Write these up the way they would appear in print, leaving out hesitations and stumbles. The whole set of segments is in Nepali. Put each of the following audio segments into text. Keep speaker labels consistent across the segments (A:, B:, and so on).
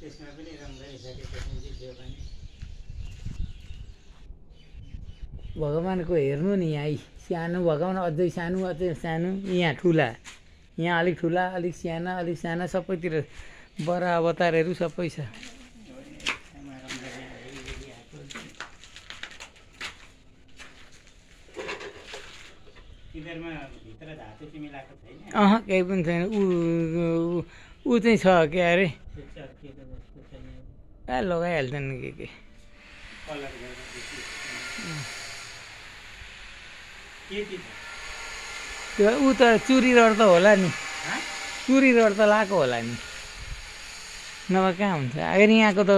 A: त्यसमा पनि रङ गरिसकेपछि त्यो पनि
B: भगवानको हेर्नु नि यहाँ सानो भगवान अझै सानो यहाँ ठुला यहाँ अलिक ठुला अलिक साना सबैतिर बडा अवतारहरू सबै छ। केही पनि छैन। ऊ चाहिँ छ के अरे लगाइहाल्छन् के त्यो ऊ त चुरी रड त होला नि, चुरी रड त लाएको होला नि, नभए कहाँ हुन्छ। अगर यहाँको त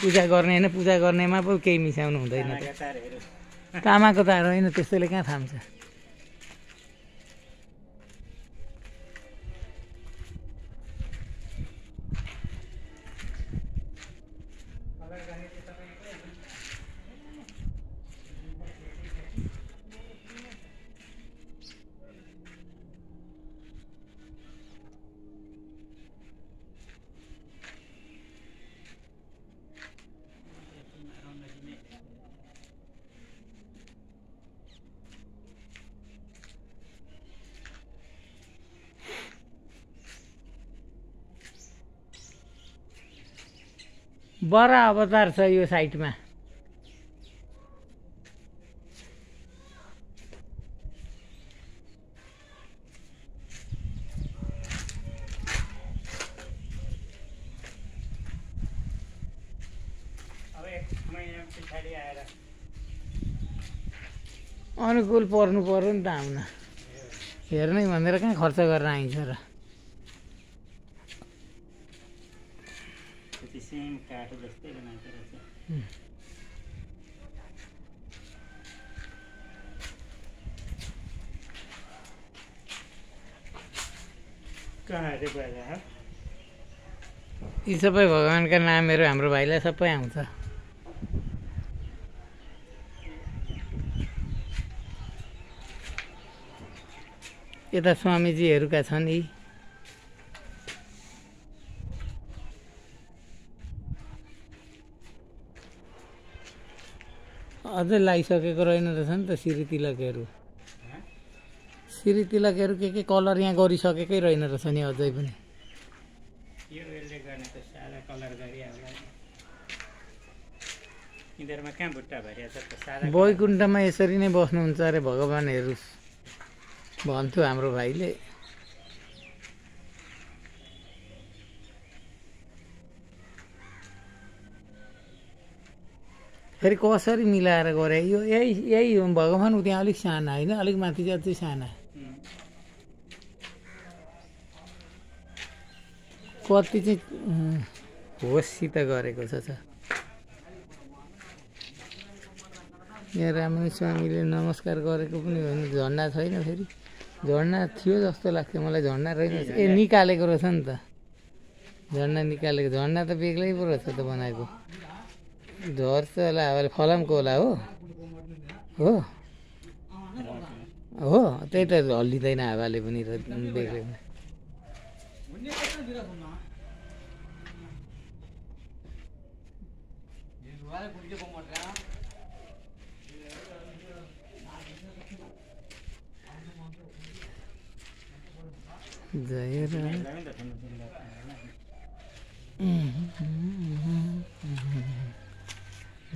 B: पूजा गर्ने होइन, पूजा गर्नेमा पो केही मिसाउनु हुँदैन त। तामाको तार होइन, त्यस्तोले कहाँ थाम्छ। बडा अवतार छ यो साइडमा। अनुकूल पर्नु पर्यो नि त आउन हेर्नै भनेर कहाँ खर्च गरेर आइन्छ र।
A: काठो जस्तै बनाएको रहेछ।
B: यी सबै भगवानका नामहरू हाम्रो भाइलाई सबै आउँछ। यता स्वामीजीहरूका छन् यी। अझै लगाइसकेको रहेन रहेछ नि त श्री तिलकहरू। श्री तिलकहरू के कलर यहाँ गरिसकेकै रहेन रहेछ नि अझै पनि। वैकुण्ठमा यसरी नै बस्नुहुन्छ अरे भगवानहरू भन्थ्यो हाम्रो भाइले। फेरि कसरी मिलाएर गरे यो यही भगवान त्यहाँ अलिक साना होइन, अलिक माथि चाहिँ अझै साना। कति चाहिँ होससित गरेको छ। यहाँ रामन स्वामीले नमस्कार गरेको पनि होइन, झन्डा छैन। फेरि झन्डा थियो जस्तो लाग्थ्यो मलाई, झन्डा रहेछ। निकालेको रहेछ नि त झन्डा, निकालेको झन्डा त बेग्लै पो रहेछ त बनाएको। झर्छ होला हावाले, फलामको होला हो हो हो त्यही त हल्लिँदैन हावाले पनि बेग्लै। जय राम।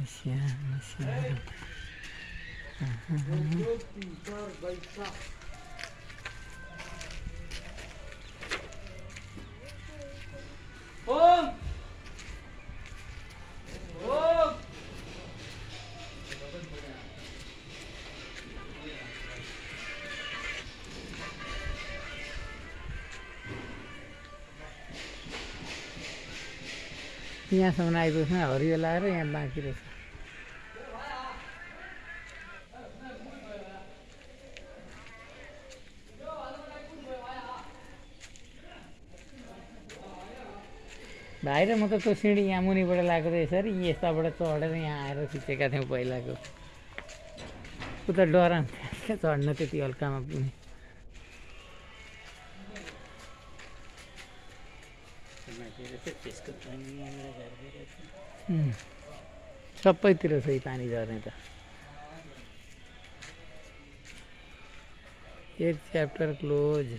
B: श्याम श्याम। यहाँसम्म आइपुग्छ हरियो लगाएर यहाँ बाँकी रहेछ। भाइ र म त त्यो सिँढी यहाँ मुनिबाट लगाएको त यसरी यताबाट चढेर यहाँ आएर खिचेका थियौँ पहिलाको। उता डराउँथ्यो चढ्न त्यति हल्कामा पनि।
A: माथि रहेछ त्यसको पानी यहाँबाट झर्दै रहेछ
B: सबैतिर छ यी पानी झर्ने त एक च्याप्टर क्लोज